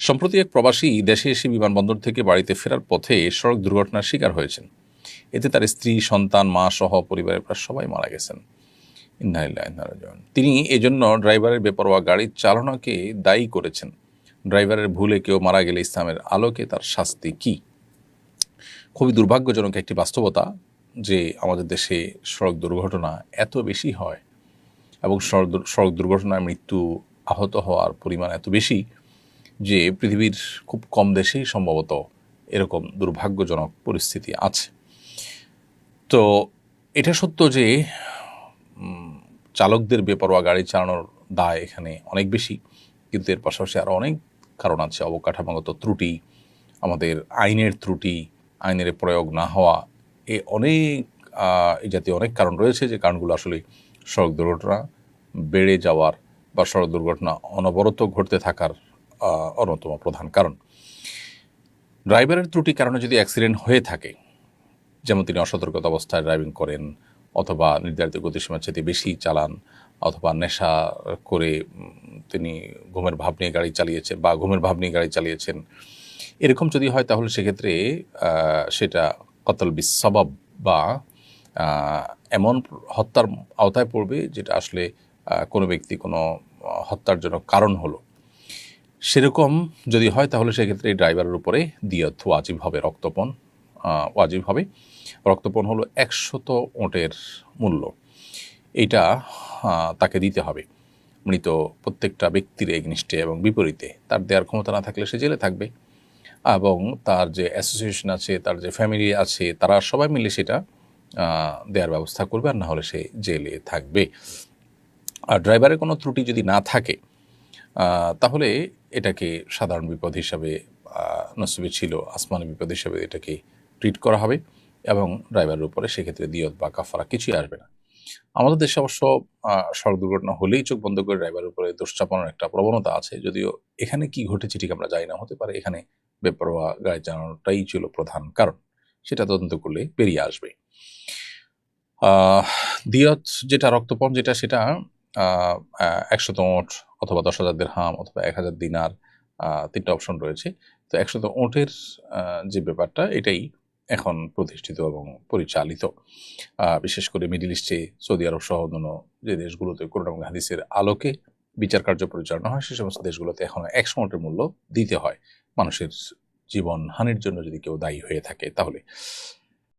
সম্প্রতি এক প্রবাসী দেশে এসে বিমানবন্দর থেকে বাড়িতে ফেরার পথে সড়ক দুর্ঘটনার শিকার হয়েছেন। এতে তার স্ত্রী, সন্তান, মা সহ পরিবারের প্রায় সবাই মারা গেছেন। ইন্না লিল্লাহি ওয়া ইন্না ইলাইহি রাজিউন। তিনি এজন্য ড্রাইভারের বেপরোয়া গাড়ির চালনাকে দায়ী করেছেন। ড্রাইভারের ভুলে কেউ মারা গেলে ইসলামের আলোকে তার শাস্তি কি? খুবই দুর্ভাগ্যজনক একটি বাস্তবতা যে আমাদের দেশে সড়ক দুর্ঘটনা এত বেশি হয় এবং সড়ক দুর্ঘটনায় মৃত্যু, আহত হওয়ার পরিমাণ এত বেশি যে পৃথিবীর খুব কম দেশেই সম্ভবত এরকম দুর্ভাগ্যজনক পরিস্থিতি আছে। তো এটা সত্য যে চালকদের বেপরোয়া গাড়ি চালানোর দায় এখানে অনেক বেশি, কিন্তু এর পাশাপাশি আরও অনেক কারণ আছে। অবকাঠামোগত ত্রুটি, আমাদের আইনের ত্রুটি, আইনের প্রয়োগ না হওয়া, এই জাতীয় অনেক কারণ রয়েছে, যে কারণগুলো আসলে সড়ক দুর্ঘটনা বেড়ে যাওয়ার বা সড়ক দুর্ঘটনা অনবরত ঘটতে থাকার অন্যতম প্রধান কারণ। ড্রাইভারের ত্রুটির কারণে যদি অ্যাক্সিডেন্ট হয়ে থাকে, যেমন তিনি অসতর্কতা অবস্থায় ড্রাইভিং করেন, অথবা নির্ধারিত গতিসীমার চেয়ে বেশি চালান, অথবা নেশা করে তিনি ঘুমের ভাব নিয়ে গাড়ি চালিয়েছেন, এরকম যদি হয় তাহলে সেক্ষেত্রে সেটা কতল বিসবাব বা এমন হত্যার আওতায় পড়বে যেটা আসলে কোনো ব্যক্তি কোনো হত্যার জন্য কারণ হলো। সেরকম যদি হয় তাহলে সেক্ষেত্রে ড্রাইভারের উপরে দিয়ত ওয়াজিব হবে, রক্তপণ ওয়াজিব হবে। রক্তপণ হলো 100 ওঁটের মূল্য, এইটা তাকে দিতে হবে মৃত প্রত্যেকটা ব্যক্তির এগনিস্টে এবং বিপরীতে। তার দেওয়ার ক্ষমতা না থাকলে সে জেলে থাকবে, এবং তার যে অ্যাসোসিয়েশন আছে, তার যে ফ্যামিলি আছে, তারা সবাই মিলে সেটা দেওয়ার ব্যবস্থা করবে, আর না হলে সে জেলে থাকবে। আর ড্রাইভারের কোনো ত্রুটি যদি না থাকে তাহলে এটাকে সাধারণ বিপদ হিসাবে, নসিবে ছিল আসমানি বিপদ হিসাবে এটাকে ট্রিট করা হবে, এবং ড্রাইভারের উপরে সেক্ষেত্রে দিয়ত বা কাফারা কিছুই আসবে না। আমাদের দেশে অবশ্য সড়ক দুর্ঘটনা হলেই চোখ বন্ধ করে ড্রাইভারের উপরে দোষ চাপানোর একটা প্রবণতা আছে, যদিও এখানে কি ঘটেছে ঠিক আমরা জানি না। হতে পারে এখানে বেপরোয়া গাড়ি চালানোটাই ছিল প্রধান কারণ, সেটা তদন্ত করলে বেরিয়ে আসবে। দিয়ত যেটা, রক্তপণ যেটা, সেটা 100 ওঁট অথবা 10,000 দিরহাম অথবা 1,000 দিনার, 3টা অপশন রয়েছে। তো 100 ওঁটের যে ব্যাপারটা, এটাই এখন প্রতিষ্ঠিত এবং পরিচালিত, বিশেষ করে মিডল ইস্টে, সৌদি আরব সহ অন্যান্য যে দেশগুলোতে কোরআন এবং হাদিসের আলোকে বিচার কার্য পরিচালনা হয়, সে সমস্ত দেশগুলোতে এখন 100 ওঁটের মূল্য দিতে হয় মানুষের জীবন হানির জন্য যদি কেউ দায়ী হয়ে থাকে তাহলে।